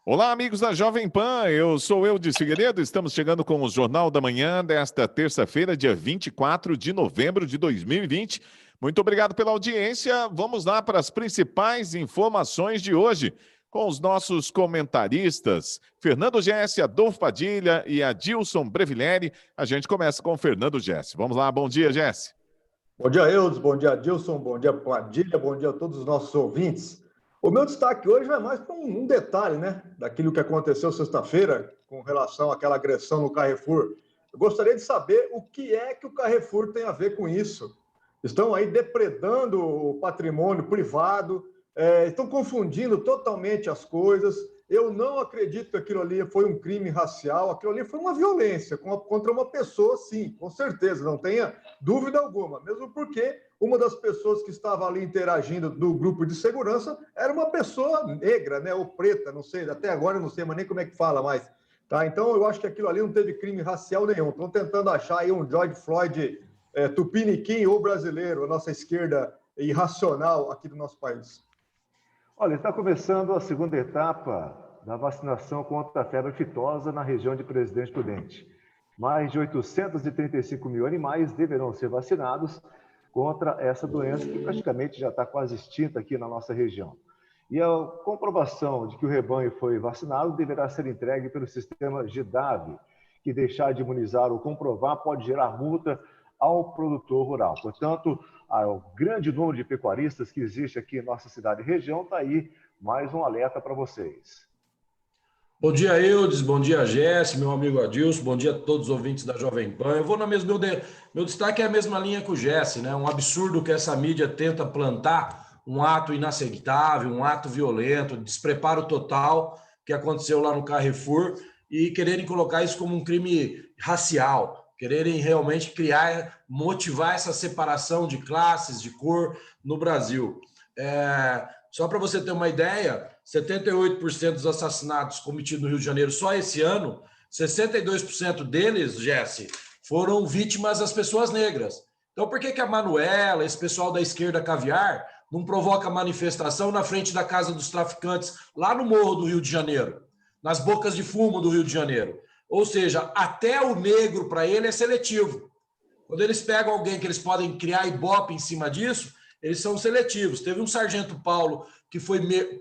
Olá, amigos da Jovem Pan, eu sou Eudes Figueiredo, estamos chegando com o Jornal da Manhã desta terça-feira, dia 24 de novembro de 2020. Muito obrigado pela audiência. Vamos lá para as principais informações de hoje, com os nossos comentaristas, Fernando Gessi, Adolfo Padilha e Adilson Brevileri. A gente começa com o Fernando Gessi. Vamos lá, bom dia, Gessi. Bom dia, Eudes, bom dia, Adilson, bom dia, Padilha, bom dia a todos os nossos ouvintes. O meu destaque hoje vai mais para um detalhe, né, daquilo que aconteceu sexta-feira com relação àquela agressão no Carrefour. Eu gostaria de saber o que é que o Carrefour tem a ver com isso. Estão aí depredando o patrimônio privado, estão confundindo totalmente as coisas. Eu não acredito que aquilo ali foi um crime racial, aquilo ali foi uma violência contra uma pessoa, sim, com certeza, não tenha dúvida alguma, mesmo porque uma das pessoas que estava ali interagindo do grupo de segurança era uma pessoa negra, né, ou preta, não sei, até agora eu não sei mais nem como é que fala mais, tá? Então eu acho que aquilo ali não teve crime racial nenhum. Estão tentando achar aí um George Floyd tupiniquim ou brasileiro, a nossa esquerda irracional aqui do nosso país. Olha, está começando a segunda etapa da vacinação contra a febre aftosa na região de Presidente Prudente. Mais de 835 mil animais deverão ser vacinados contra essa doença que praticamente já está quase extinta aqui na nossa região. E a comprovação de que o rebanho foi vacinado deverá ser entregue pelo sistema GEDAV, que deixar de imunizar ou comprovar pode gerar multa ao produtor rural. Portanto, o grande número de pecuaristas que existe aqui em nossa cidade e região, está aí mais um alerta para vocês. Bom dia, Eudes, bom dia, Gessi, meu amigo Adilson, bom dia a todos os ouvintes da Jovem Pan. Eu vou na mesma, meu destaque é a mesma linha que o Gessi, né? Um absurdo que essa mídia tenta plantar, um ato inaceitável, um ato violento, despreparo total que aconteceu lá no Carrefour e quererem colocar isso como um crime racial, quererem realmente motivar essa separação de classes, de cor no Brasil. Só para você ter uma ideia, 78% dos assassinatos cometidos no Rio de Janeiro só esse ano, 62% deles, Gessi, foram vítimas das pessoas negras. Então por que a Manuela, esse pessoal da esquerda caviar, não provoca manifestação na frente da casa dos traficantes lá no Morro do Rio de Janeiro, nas bocas de fumo do Rio de Janeiro? Ou seja, até o negro para ele é seletivo. Quando eles pegam alguém que eles podem criar ibope em cima disso, eles são seletivos. Teve um sargento Paulo que foi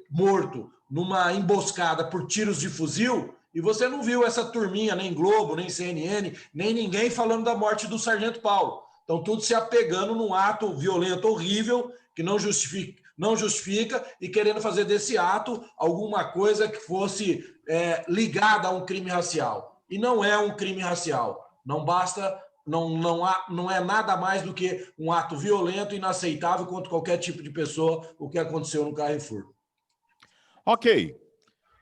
morto numa emboscada por tiros de fuzil e você não viu essa turminha, nem Globo, nem CNN, nem ninguém falando da morte do sargento Paulo. Então, tudo se apegando num ato violento horrível que não justifica e querendo fazer desse ato alguma coisa que fosse ligada a um crime racial. E não é um crime racial. Não basta, não é nada mais do que um ato violento e inaceitável contra qualquer tipo de pessoa, o que aconteceu no Carrefour. Ok.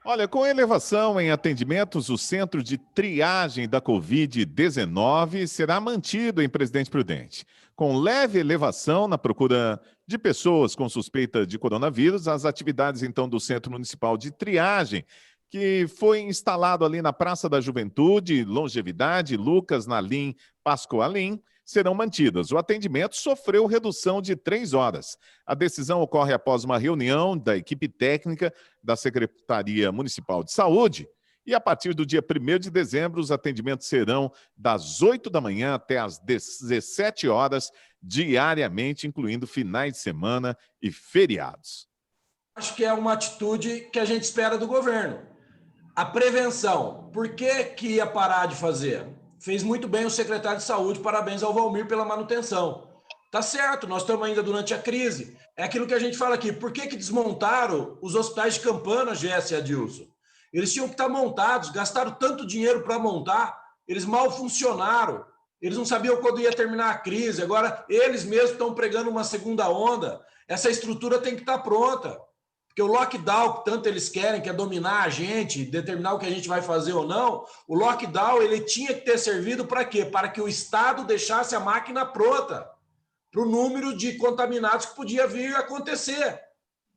Olha, com elevação em atendimentos, o centro de triagem da Covid-19 será mantido em Presidente Prudente. Com leve elevação na procura de pessoas com suspeita de coronavírus, as atividades, então, do Centro Municipal de Triagem, que foi instalado ali na Praça da Juventude, Longevidade, Lucas Nalim, Pascoalim, serão mantidas. O atendimento sofreu redução de 3 horas. A decisão ocorre após uma reunião da equipe técnica da Secretaria Municipal de Saúde e a partir do dia 1º de dezembro os atendimentos serão das 8 da manhã até as 17 horas diariamente, incluindo finais de semana e feriados. Acho que é uma atitude que a gente espera do governo. A prevenção, por que ia parar de fazer? Fez muito bem o secretário de Saúde, parabéns ao Valmir pela manutenção. Tá certo, nós estamos ainda durante a crise. É aquilo que a gente fala aqui, por que desmontaram os hospitais de Campana, Gessi e Adilson? Eles tinham que estar montados, gastaram tanto dinheiro para montar, eles mal funcionaram, eles não sabiam quando ia terminar a crise, agora eles mesmos estão pregando uma segunda onda. Essa estrutura tem que estar pronta. Porque o lockdown, que tanto eles querem, que é dominar a gente, determinar o que a gente vai fazer ou não, o lockdown ele tinha que ter servido para quê? Para que o Estado deixasse a máquina pronta para o número de contaminados que podia vir a acontecer.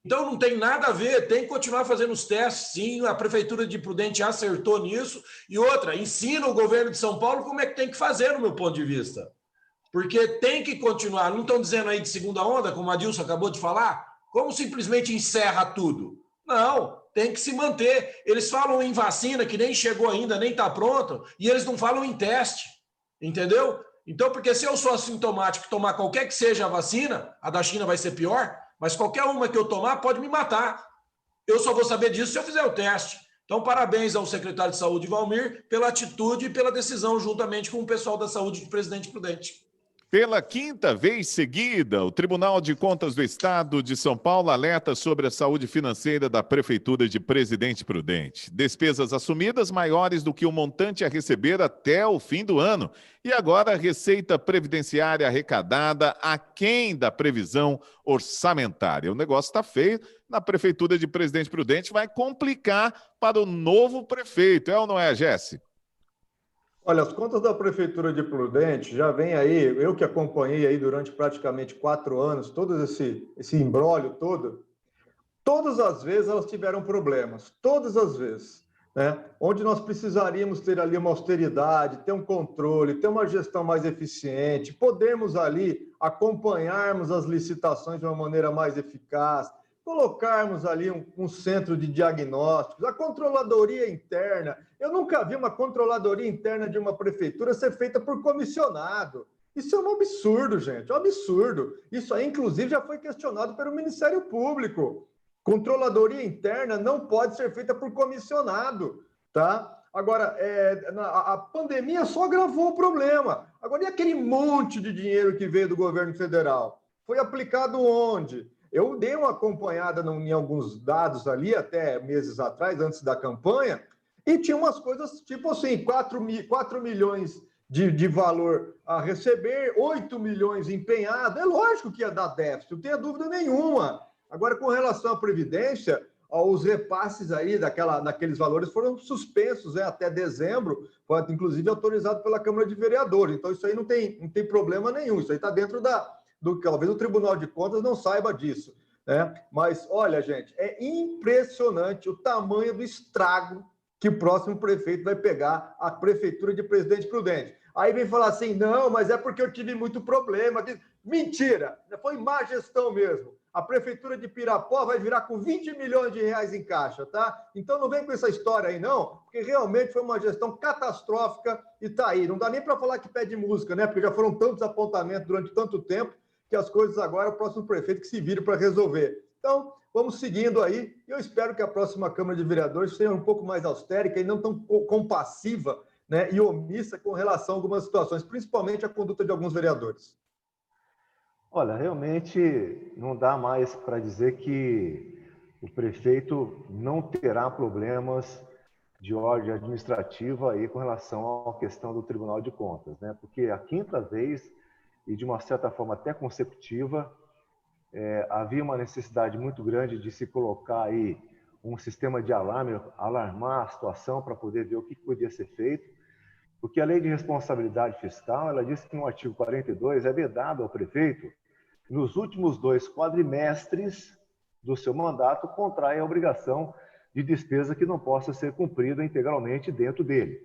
Então não tem nada a ver, tem que continuar fazendo os testes, sim, a Prefeitura de Prudente acertou nisso. E outra, ensina o governo de São Paulo como é que tem que fazer, no meu ponto de vista. Porque tem que continuar, não estão dizendo aí de segunda onda, como a Adilson acabou de falar? Como simplesmente encerra tudo? Não, tem que se manter. Eles falam em vacina que nem chegou ainda, nem está pronto, e eles não falam em teste, entendeu? Então, porque se eu sou assintomático e tomar qualquer que seja a vacina, a da China vai ser pior, mas qualquer uma que eu tomar pode me matar. Eu só vou saber disso se eu fizer o teste. Então, parabéns ao secretário de Saúde, Valmir, pela atitude e pela decisão, juntamente com o pessoal da saúde de Presidente Prudente. Pela quinta vez seguida, o Tribunal de Contas do Estado de São Paulo alerta sobre a saúde financeira da Prefeitura de Presidente Prudente. Despesas assumidas maiores do que o montante a receber até o fim do ano. E agora a receita previdenciária arrecadada aquém da previsão orçamentária. O negócio está feio. Na Prefeitura de Presidente Prudente vai complicar para o novo prefeito. É ou não é, Jesse? Olha, as contas da Prefeitura de Prudente já vem aí, eu que acompanhei aí durante praticamente 4 anos, todo esse imbróglio todo, todas as vezes elas tiveram problemas, todas as vezes, né? Onde nós precisaríamos ter ali uma austeridade, ter um controle, ter uma gestão mais eficiente, podermos ali acompanharmos as licitações de uma maneira mais eficaz, colocarmos ali um centro de diagnósticos, a controladoria interna. Eu nunca vi uma controladoria interna de uma prefeitura ser feita por comissionado. Isso é um absurdo, gente, é um absurdo. Isso aí, inclusive, já foi questionado pelo Ministério Público. Controladoria interna não pode ser feita por comissionado, tá? Agora, a pandemia só agravou o problema. Agora, e aquele monte de dinheiro que veio do governo federal? Foi aplicado onde? Eu dei uma acompanhada em alguns dados ali, até meses atrás, antes da campanha, e tinha umas coisas tipo assim, 4 milhões de valor a receber, 8 milhões empenhado. É lógico que ia dar déficit, não tenho dúvida nenhuma. Agora, com relação à Previdência, os repasses aí daqueles valores foram suspensos, né, até dezembro, foi inclusive autorizado pela Câmara de Vereadores. Então, isso aí não tem problema nenhum, isso aí está dentro talvez o Tribunal de Contas não saiba disso, né? Mas, olha, gente, é impressionante o tamanho do estrago que o próximo prefeito vai pegar a Prefeitura de Presidente Prudente. Aí vem falar assim, não, mas é porque eu tive muito problema. Mentira, foi má gestão mesmo. A Prefeitura de Pirapó vai virar com 20 milhões de reais em caixa, tá? Então não vem com essa história aí, não, porque realmente foi uma gestão catastrófica e tá aí. Não dá nem para falar que pede música, né? Porque já foram tantos apontamentos durante tanto tempo que as coisas agora, o próximo prefeito que se vire para resolver. Então, vamos seguindo aí, e eu espero que a próxima Câmara de Vereadores seja um pouco mais austérica e não tão compassiva, né, e omissa com relação a algumas situações, principalmente a conduta de alguns vereadores. Olha, realmente não dá mais para dizer que o prefeito não terá problemas de ordem administrativa aí com relação à questão do Tribunal de Contas, né? Porque a quinta vez, e de uma certa forma até consecutiva, havia uma necessidade muito grande de se colocar aí um sistema de alarme, alarmar a situação para poder ver o que podia ser feito, porque a Lei de Responsabilidade Fiscal, ela diz que no artigo 42 é vedado ao prefeito, nos últimos 2 quadrimestres do seu mandato, contrai a obrigação de despesa que não possa ser cumprida integralmente dentro dele,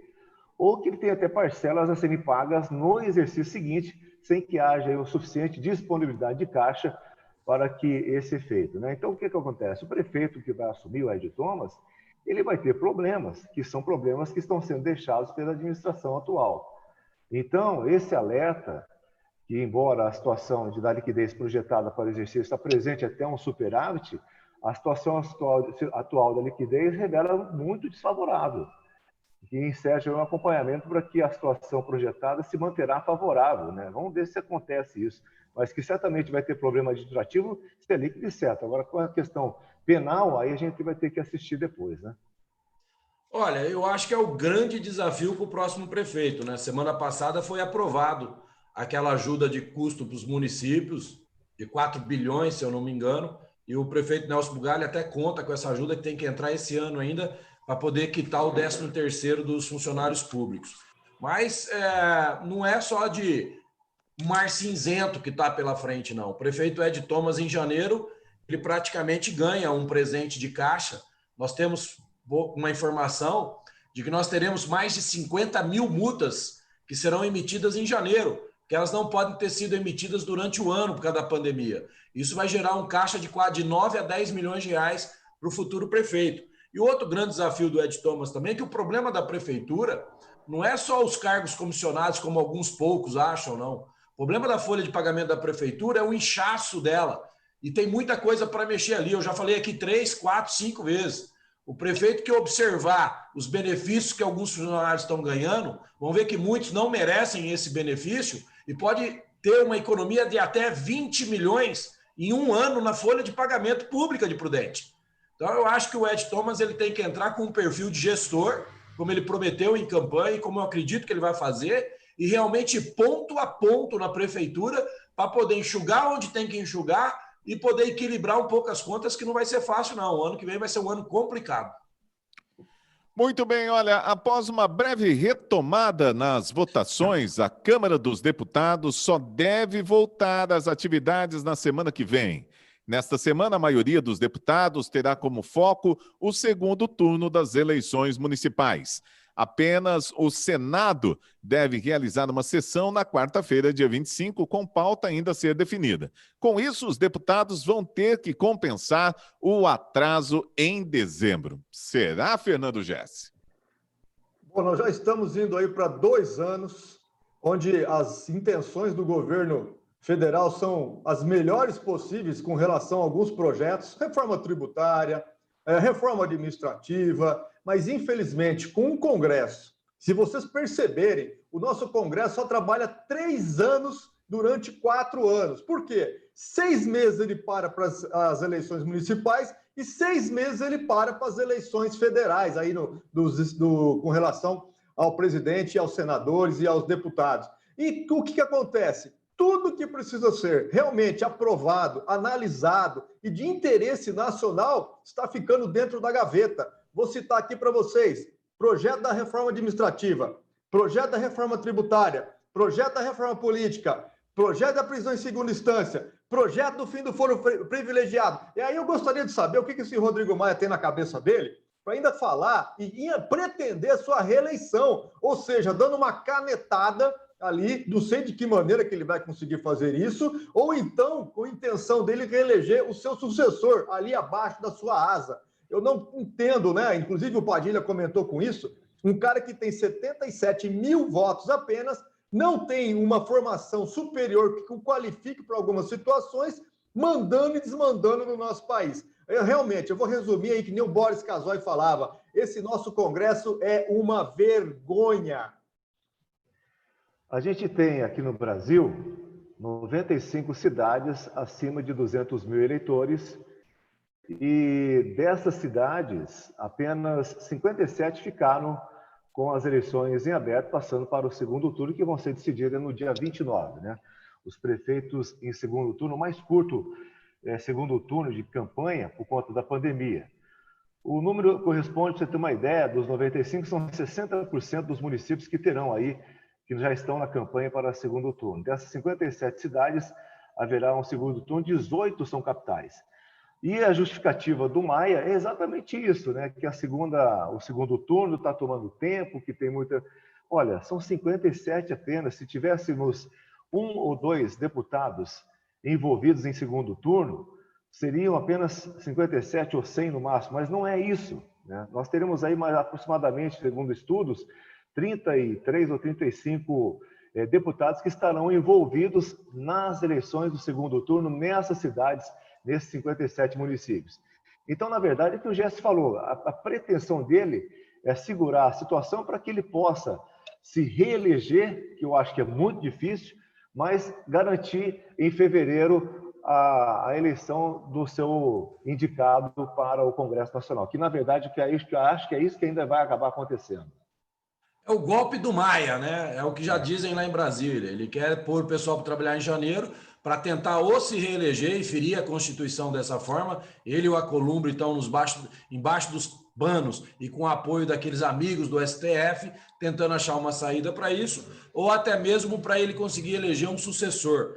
ou que ele tenha até parcelas a serem pagas no exercício seguinte, sem que haja o suficiente disponibilidade de caixa para que esse efeito, né? Então, o que acontece? O prefeito que vai assumir, o Ed Thomas, ele vai ter problemas, que são problemas que estão sendo deixados pela administração atual. Então, esse alerta, que embora a situação da liquidez projetada para o exercício está presente até um superávit, a situação atual da liquidez revela muito desfavorável, que encerra um acompanhamento para que a situação projetada se manterá favorável, né? Vamos ver se acontece isso, mas que certamente vai ter problema administrativo, se é líquido e certo. Agora, com a questão penal, aí a gente vai ter que assistir depois, né? Olha, eu acho que é o grande desafio para o próximo prefeito, né? Semana passada foi aprovado aquela ajuda de custo para os municípios, de 4 bilhões, se eu não me engano, e o prefeito Nelson Bugalho até conta com essa ajuda que tem que entrar esse ano ainda, para poder quitar o 13º dos funcionários públicos. Mas não é só de mar cinzento que está pela frente, não. O prefeito Ed Thomas, em janeiro, ele praticamente ganha um presente de caixa. Nós temos uma informação de que nós teremos mais de 50 mil multas que serão emitidas em janeiro, que elas não podem ter sido emitidas durante o ano por causa da pandemia. Isso vai gerar um caixa de 9 a 10 milhões de reais para o futuro prefeito. E outro grande desafio do Ed Thomas também é que o problema da prefeitura não é só os cargos comissionados, como alguns poucos acham, não. O problema da folha de pagamento da prefeitura é o inchaço dela. E tem muita coisa para mexer ali. Eu já falei aqui 3, 4, 5 vezes. O prefeito que observar os benefícios que alguns funcionários estão ganhando, vão ver que muitos não merecem esse benefício e pode ter uma economia de até 20 milhões em um ano na folha de pagamento pública de Prudente. Então, eu acho que o Ed Thomas ele tem que entrar com um perfil de gestor, como ele prometeu em campanha e como eu acredito que ele vai fazer, e realmente ponto a ponto na prefeitura para poder enxugar onde tem que enxugar e poder equilibrar um pouco as contas, que não vai ser fácil, não. O ano que vem vai ser um ano complicado. Muito bem, olha, após uma breve retomada nas votações, a Câmara dos Deputados só deve voltar às atividades na semana que vem. Nesta semana, a maioria dos deputados terá como foco o segundo turno das eleições municipais. Apenas o Senado deve realizar uma sessão na quarta-feira, dia 25, com pauta ainda a ser definida. Com isso, os deputados vão ter que compensar o atraso em dezembro. Será, Fernando Gessi? Bom, nós já estamos indo aí para 2 anos, onde as intenções do governo federal são as melhores possíveis com relação a alguns projetos, reforma tributária, reforma administrativa, mas infelizmente com o Congresso, se vocês perceberem, o nosso Congresso só trabalha 3 anos durante 4 anos. Por quê? 6 meses ele para as eleições municipais e 6 meses ele para as eleições federais, aí com relação ao presidente, aos senadores e aos deputados. E o que acontece? Tudo que precisa ser realmente aprovado, analisado e de interesse nacional está ficando dentro da gaveta. Vou citar aqui para vocês: projeto da reforma administrativa, projeto da reforma tributária, projeto da reforma política, projeto da prisão em segunda instância, projeto do fim do foro privilegiado. E aí eu gostaria de saber o que esse Rodrigo Maia tem na cabeça dele para ainda falar e pretender sua reeleição, ou seja, dando uma canetada ali, não sei de que maneira que ele vai conseguir fazer isso, ou então com a intenção dele reeleger o seu sucessor ali abaixo da sua asa. Eu não entendo, né? Inclusive o Padilha comentou com isso, um cara que tem 77 mil votos apenas, não tem uma formação superior que o qualifique para algumas situações, mandando e desmandando no nosso país. Eu vou resumir aí que nem o Boris Casoy falava, esse nosso Congresso é uma vergonha. A gente tem aqui no Brasil 95 cidades acima de 200 mil eleitores e dessas cidades, apenas 57 ficaram com as eleições em aberto, passando para o segundo turno, que vão ser decididas no dia 29, né? Os prefeitos em segundo turno, mais curto segundo turno de campanha por conta da pandemia. O número corresponde, para você ter uma ideia, dos 95, são 60% dos municípios que terão aí, que já estão na campanha para o segundo turno. Dessas 57 cidades, haverá um segundo turno, 18 são capitais. E a justificativa do Maia é exatamente isso, né? Que o segundo turno está tomando tempo, que tem muita... Olha, são 57 apenas. Se tivéssemos 1 ou 2 deputados envolvidos em segundo turno, seriam apenas 57 ou 100 no máximo, mas não é isso, né? Nós teremos aí mais aproximadamente, segundo estudos, 33 ou 35 deputados que estarão envolvidos nas eleições do segundo turno nessas cidades, nesses 57 municípios. Então, na verdade, é o que o Gessi falou, a pretensão dele é segurar a situação para que ele possa se reeleger, que eu acho que é muito difícil, mas garantir em fevereiro a eleição do seu indicado para o Congresso Nacional, que, na verdade, eu acho que é isso que ainda vai acabar acontecendo. É o golpe do Maia, né? É o que já dizem lá em Brasília. Ele quer pôr o pessoal para trabalhar em janeiro para tentar ou se reeleger e ferir a Constituição dessa forma. Ele e o Alcolumbre estão embaixo dos panos e com o apoio daqueles amigos do STF, tentando achar uma saída para isso, ou até mesmo para ele conseguir eleger um sucessor.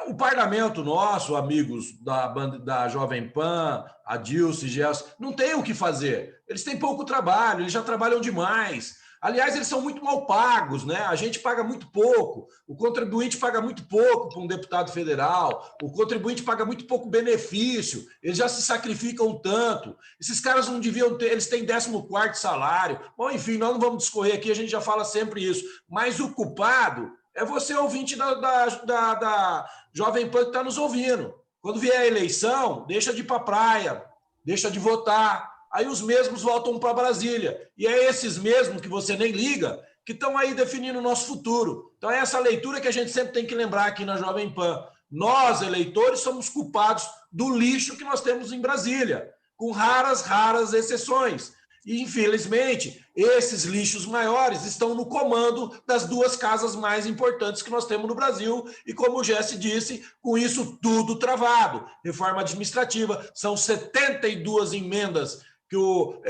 O parlamento nosso, amigos da Jovem Pan, Adilson e Gelson, não tem o que fazer. Eles têm pouco trabalho, eles já trabalham demais. Aliás, eles são muito mal pagos, né? A gente paga muito pouco, o contribuinte paga muito pouco para um deputado federal, o contribuinte paga muito pouco benefício, eles já se sacrificam tanto. Esses caras não deviam ter, eles têm 14º salário. Bom, enfim, nós não vamos discorrer aqui, a gente já fala sempre isso. Mas o culpado é você, ouvinte da Jovem Pan que está nos ouvindo. Quando vier a eleição, deixa de ir para a praia, deixa de votar. Aí os mesmos voltam para Brasília. E é esses mesmos que você nem liga que estão aí definindo o nosso futuro. Então é essa leitura que a gente sempre tem que lembrar aqui na Jovem Pan. Nós, eleitores, somos culpados do lixo que nós temos em Brasília, com raras exceções. E, infelizmente, esses lixos maiores estão no comando das 2 casas mais importantes que nós temos no Brasil. E, como o Jesse disse, com isso tudo travado. Reforma administrativa, são 72 emendas que o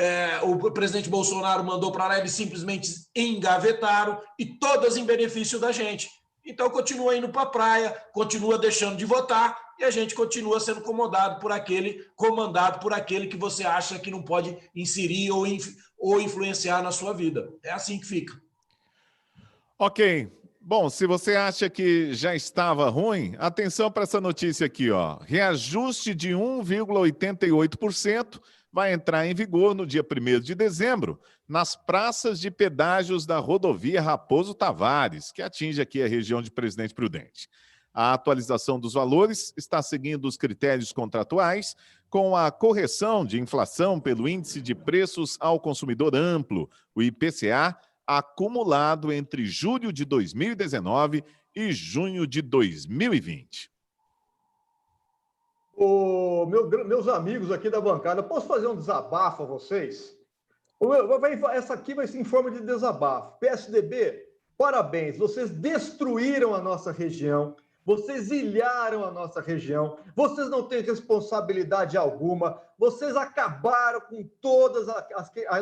presidente Bolsonaro mandou para lá, eles simplesmente engavetaram, e todas em benefício da gente. Então, continua indo para a praia, continua deixando de votar, e a gente continua sendo comandado por aquele que você acha que não pode inserir ou influenciar na sua vida. É assim que fica. Ok. Bom, se você acha que já estava ruim, atenção para essa notícia aqui, ó. Reajuste de 1,88% vai entrar em vigor no dia 1º de dezembro nas praças de pedágios da rodovia Raposo Tavares, que atinge aqui a região de Presidente Prudente. A atualização dos valores está seguindo os critérios contratuais, com a correção de inflação pelo Índice de Preços ao Consumidor Amplo, o IPCA, acumulado entre julho de 2019 e junho de 2020. Meus amigos aqui da bancada, posso fazer um desabafo a vocês? Essa aqui vai ser em forma de desabafo. PSDB, parabéns, vocês destruíram a nossa região, vocês ilharam a nossa região, vocês não têm responsabilidade alguma, vocês acabaram com todos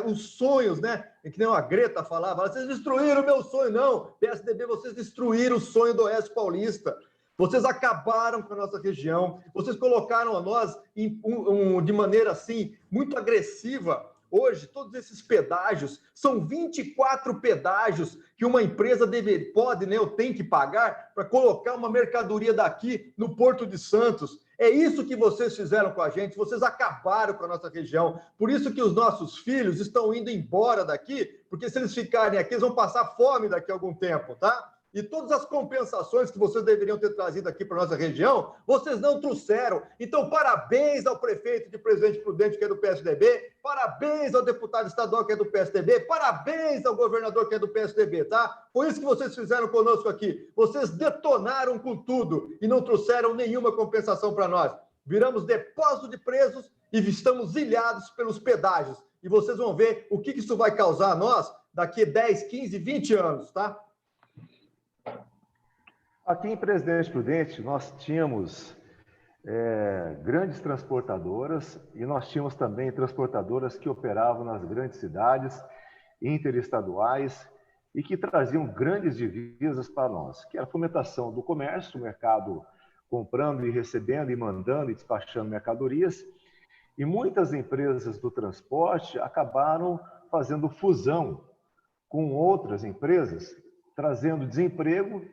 os sonhos, né? Que nem a Greta falava, vocês destruíram o meu sonho. Não, PSDB, vocês destruíram o sonho do Oeste Paulista. Vocês acabaram com a nossa região, vocês colocaram a nós de maneira assim, muito agressiva. Hoje, todos esses pedágios, são 24 pedágios que uma empresa pode, né, ou tem que pagar para colocar uma mercadoria daqui no Porto de Santos. É isso que vocês fizeram com a gente, vocês acabaram com a nossa região. Por isso que os nossos filhos estão indo embora daqui, porque se eles ficarem aqui, eles vão passar fome daqui a algum tempo, tá? E todas as compensações que vocês deveriam ter trazido aqui para a nossa região, vocês não trouxeram. Então, parabéns ao prefeito de Presidente Prudente, que é do PSDB, parabéns ao deputado estadual, que é do PSDB, parabéns ao governador, que é do PSDB, tá? Foi isso que vocês fizeram conosco aqui. Vocês detonaram com tudo e não trouxeram nenhuma compensação para nós. Viramos depósito de presos e estamos ilhados pelos pedágios. E vocês vão ver o que isso vai causar a nós daqui a 10, 15, 20 anos, tá? Aqui em Presidente Prudente, nós tínhamos grandes transportadoras e nós tínhamos também transportadoras que operavam nas grandes cidades, interestaduais, e que traziam grandes divisas para nós, que era a fomentação do comércio, o mercado comprando e recebendo e mandando e despachando mercadorias, e muitas empresas do transporte acabaram fazendo fusão com outras empresas, trazendo desemprego,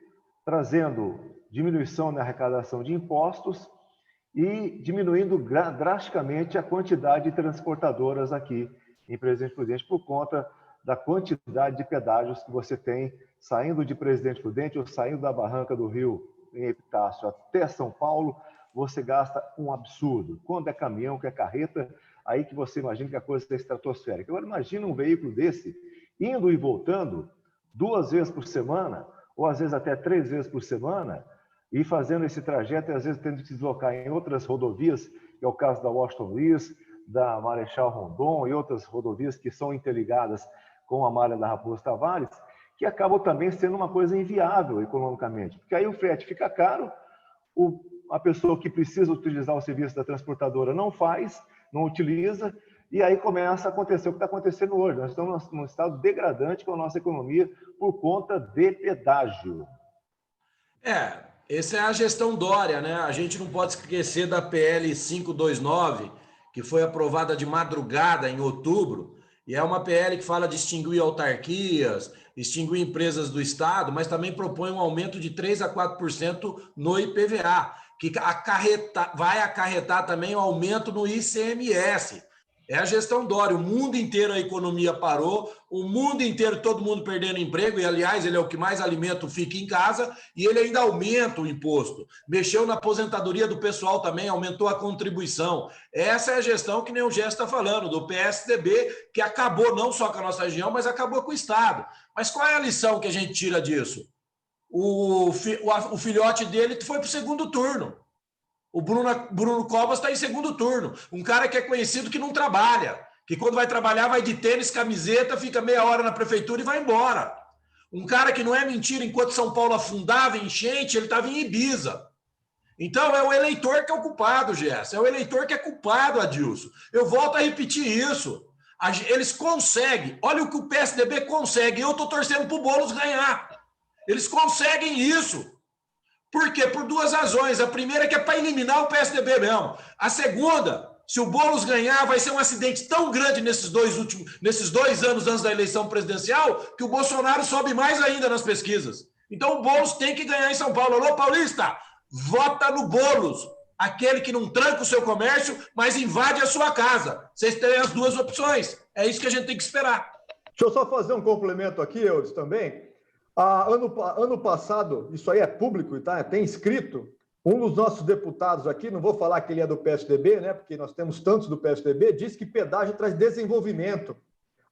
trazendo diminuição na arrecadação de impostos e diminuindo drasticamente a quantidade de transportadoras aqui em Presidente Prudente por conta da quantidade de pedágios que você tem saindo de Presidente Prudente ou saindo da Barranca do Rio, em Epitácio, até São Paulo, você gasta um absurdo. Quando é caminhão, que é carreta, aí que você imagina que a coisa é estratosférica. Agora, imagina um veículo desse indo e voltando 2 vezes por semana, ou às vezes até 3 vezes por semana, e fazendo esse trajeto, e às vezes tendo que se deslocar em outras rodovias, que é o caso da Washington Luiz, da Marechal Rondon e outras rodovias que são interligadas com a malha da Raposo Tavares, que acabam também sendo uma coisa inviável economicamente, porque aí o frete fica caro, a pessoa que precisa utilizar o serviço da transportadora não faz, não utiliza, e aí começa a acontecer o que está acontecendo hoje. Nós estamos num estado degradante com a nossa economia por conta de pedágio. Essa é a gestão Dória, né? A gente não pode esquecer da PL 529, que foi aprovada de madrugada em outubro, E é uma PL que fala de extinguir autarquias, extinguir empresas do Estado, mas também propõe um aumento de 3 a 4% no IPVA, que vai acarretar também o aumento no ICMS. É a gestão Dória. O mundo inteiro a economia parou, o mundo inteiro todo mundo perdendo emprego, e aliás ele é o que mais alimenta o fica em casa, e ele ainda aumenta o imposto. Mexeu na aposentadoria do pessoal também, aumentou a contribuição. Essa é a gestão que nem o Gé está falando, do PSDB, que acabou não só com a nossa região, mas acabou com o Estado. Mas qual é a lição que a gente tira disso? O filhote dele foi para o segundo turno. O Bruno Covas está em segundo turno. Um cara que é conhecido que não trabalha, que quando vai trabalhar vai de tênis, camiseta, fica meia hora na prefeitura e vai embora. Um cara que não é mentira, enquanto São Paulo afundava em enchente, ele estava em Ibiza. Então é o eleitor que é o culpado, Gess. É o eleitor que é culpado, Adilson. Eu volto a repetir isso. Eles conseguem. Olha o que o PSDB consegue. Eu estou torcendo para o Boulos ganhar. Eles conseguem isso. Por quê? Por duas razões. A primeira é que é para eliminar o PSDB mesmo. A segunda, se o Boulos ganhar, vai ser um acidente tão grande nesses 2 anos antes da eleição presidencial que o Bolsonaro sobe mais ainda nas pesquisas. Então o Boulos tem que ganhar em São Paulo. Alô, paulista, vota no Boulos. Aquele que não tranca o seu comércio, mas invade a sua casa. Vocês têm as duas opções. É isso que a gente tem que esperar. Deixa eu só fazer um complemento aqui, Eudes, também. Ano passado, isso aí é público, tá? Tem escrito, um dos nossos deputados aqui, não vou falar que ele é do PSDB, né? Porque nós temos tantos do PSDB, diz que pedágio traz desenvolvimento.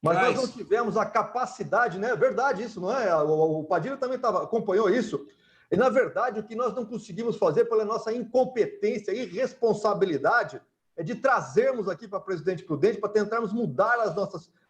Mas nós não tivemos a capacidade, né? É verdade isso, não é? O Padilha também acompanhou isso. E, na verdade, o que nós não conseguimos fazer pela nossa incompetência e irresponsabilidade é de trazermos aqui para Presidente Prudente para tentarmos mudar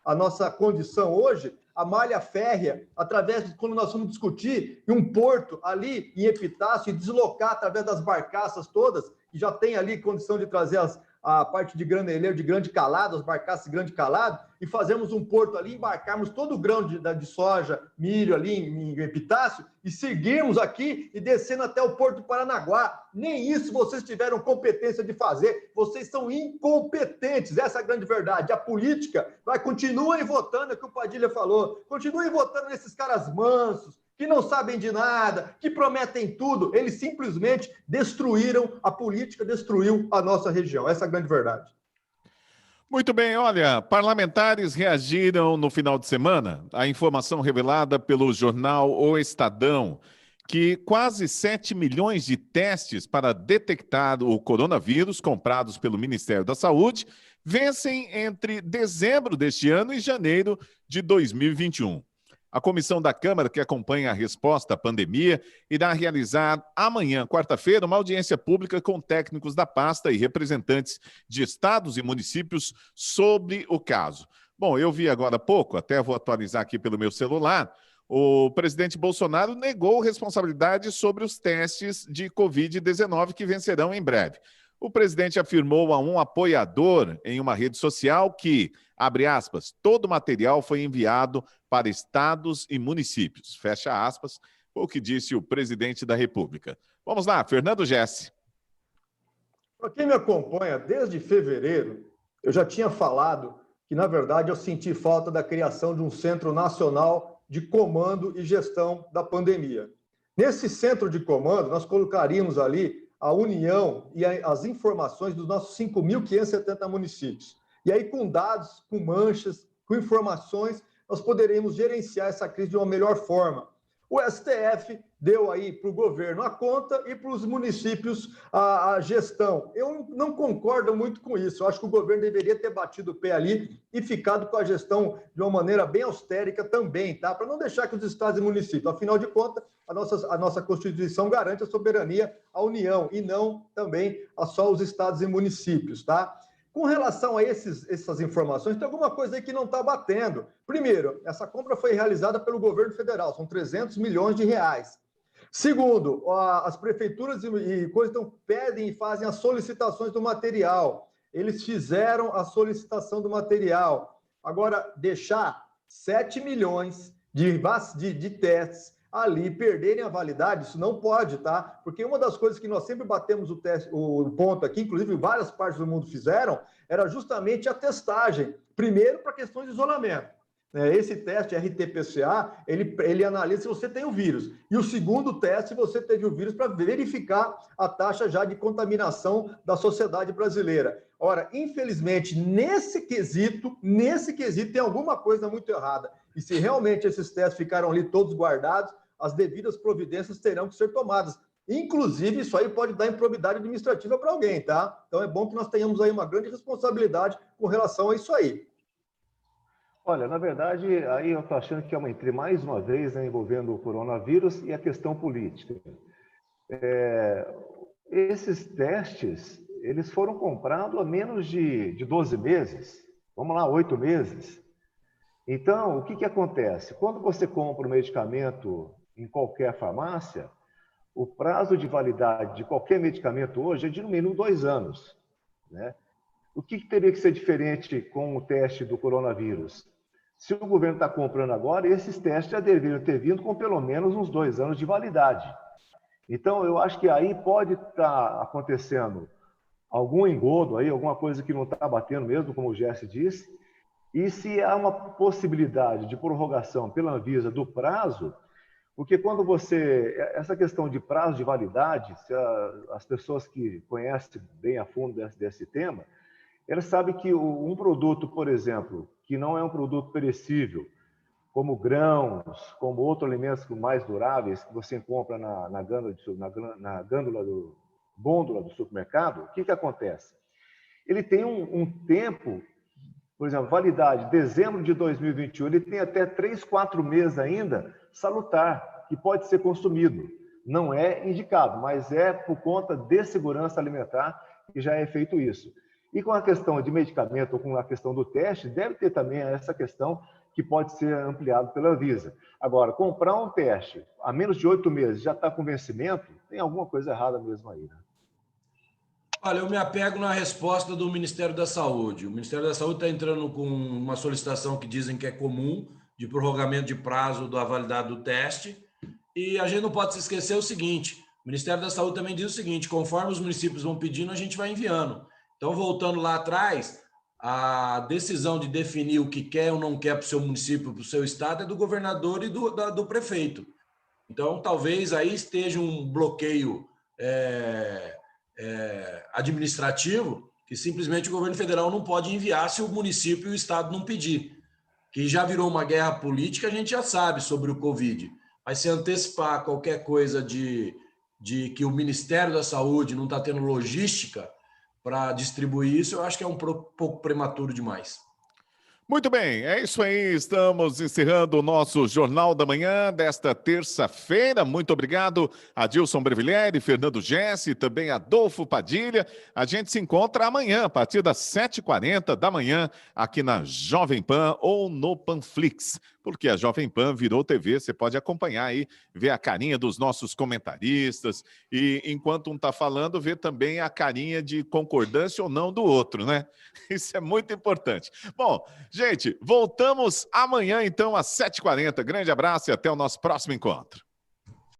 a nossa condição hoje, a malha férrea, através de quando nós vamos discutir em um porto ali em Epitácio e deslocar através das barcaças todas, que já tem ali condição de trazer a parte de graneleiro de grande calado, as barcaças de grande calado, e fazermos um porto ali, embarcarmos todo o grão de soja, milho ali em Epitácio, e seguirmos aqui e descendo até o Porto do Paranaguá. Nem isso vocês tiveram competência de fazer. Vocês são incompetentes, essa é a grande verdade. A política continuem votando, é o que o Padilha falou, continuem votando nesses caras mansos, que não sabem de nada, que prometem tudo. Eles simplesmente destruíram a política, destruiu a nossa região. Essa é a grande verdade. Muito bem, olha, parlamentares reagiram no final de semana à informação revelada pelo jornal O Estadão, que quase 7 milhões de testes para detectar o coronavírus comprados pelo Ministério da Saúde vencem entre dezembro deste ano e janeiro de 2021. A comissão da Câmara, que acompanha a resposta à pandemia, irá realizar amanhã, quarta-feira, uma audiência pública com técnicos da pasta e representantes de estados e municípios sobre o caso. Bom, eu vi agora há pouco, até vou atualizar aqui pelo meu celular, o presidente Bolsonaro negou responsabilidade sobre os testes de Covid-19 que vencerão em breve. O presidente afirmou a um apoiador em uma rede social que, abre aspas, todo o material foi enviado para estados e municípios, fecha aspas, foi o que disse o presidente da República. Vamos lá, Fernando Gessi. Para quem me acompanha desde fevereiro, eu já tinha falado que, na verdade, eu senti falta da criação de um Centro Nacional de Comando e Gestão da Pandemia. Nesse centro de comando, nós colocaríamos ali a união e as informações dos nossos 5.570 municípios. E aí, com dados, com manchas, com informações, nós poderíamos gerenciar essa crise de uma melhor forma. O STF deu aí para o governo a conta e para os municípios a gestão. Eu não concordo muito com isso. Eu acho que o governo deveria ter batido o pé ali e ficado com a gestão de uma maneira bem austérica também, tá? Para não deixar que os estados e municípios, afinal de contas, a nossa Constituição garante a soberania à União e não também a só os estados e municípios, tá? Com relação a essas informações, tem alguma coisa aí que não está batendo. Primeiro, essa compra foi realizada pelo governo federal, são 300 milhões de reais. Segundo, as prefeituras e coisas então, pedem e fazem as solicitações do material. Eles fizeram a solicitação do material. Agora, deixar 7 milhões de testes ali perderem a validade, isso não pode, tá? Porque uma das coisas que nós sempre batemos o ponto aqui, inclusive várias partes do mundo fizeram, era justamente a testagem. Primeiro, para questões de isolamento. Esse teste RT-PCR, ele analisa se você tem o vírus. E o segundo teste, se você teve o vírus, para verificar a taxa já de contaminação da sociedade brasileira. Ora, infelizmente, nesse quesito tem alguma coisa muito errada. E se realmente esses testes ficaram ali todos guardados, as devidas providências terão que ser tomadas. Inclusive, isso aí pode dar improbidade administrativa para alguém, tá? Então, é bom que nós tenhamos aí uma grande responsabilidade com relação a isso aí. Olha, na verdade, aí eu estou achando que é uma entre mais uma vez, né, envolvendo o coronavírus e a questão política. Esses testes, eles foram comprados há menos de 12 meses, vamos lá, 8 meses. Então, o que acontece? Quando você compra um medicamento em qualquer farmácia, o prazo de validade de qualquer medicamento hoje é de no mínimo 2 anos, né? O que teria que ser diferente com o teste do coronavírus? Se o governo está comprando agora, esses testes já deveriam ter vindo com pelo menos uns 2 anos de validade. Então, eu acho que aí pode estar acontecendo algum engodo aí, alguma coisa que não está batendo mesmo, como o Jesse disse. E se há uma possibilidade de prorrogação pela Anvisa do prazo, porque quando essa questão de prazo de validade, se as pessoas que conhecem bem a fundo desse tema, elas sabem que um produto, por exemplo, que não é um produto perecível, como grãos, como outros alimentos mais duráveis que você compra na gôndola do supermercado, o que acontece? Ele tem um tempo, por exemplo, validade, dezembro de 2021, ele tem até 3, 4 meses ainda salutar, que pode ser consumido. Não é indicado, mas é por conta de segurança alimentar que já é feito isso. E com a questão de medicamento, ou com a questão do teste, deve ter também essa questão que pode ser ampliado pela Anvisa. Agora, comprar um teste a menos de 8 meses já está com vencimento, tem alguma coisa errada mesmo aí, né? Olha, eu me apego na resposta do Ministério da Saúde. O Ministério da Saúde está entrando com uma solicitação que dizem que é comum, de prorrogamento de prazo da validade do teste. E a gente não pode se esquecer o seguinte, o Ministério da Saúde também diz o seguinte, conforme os municípios vão pedindo, a gente vai enviando. Então, voltando lá atrás, a decisão de definir o que quer ou não quer para o seu município, para o seu estado, é do governador e do prefeito. Então, talvez aí esteja um bloqueio administrativo que simplesmente o governo federal não pode enviar se o município e o estado não pedir. Que já virou uma guerra política, a gente já sabe sobre o Covid. Mas se antecipar qualquer coisa de que o Ministério da Saúde não está tendo logística para distribuir isso, eu acho que é um pouco prematuro demais. Muito bem, é isso aí. Estamos encerrando o nosso Jornal da Manhã desta terça-feira. Muito obrigado a Adilson Brevileri, Fernando Jesse, também Adolfo Padilha. A gente se encontra amanhã, a partir das 7h40 da manhã, aqui na Jovem Pan ou no Panflix. Porque a Jovem Pan virou TV, você pode acompanhar aí, ver a carinha dos nossos comentaristas e, enquanto um está falando, ver também a carinha de concordância ou não do outro, né? Isso é muito importante. Bom, gente, voltamos amanhã, então, às 7h40. Grande abraço e até o nosso próximo encontro.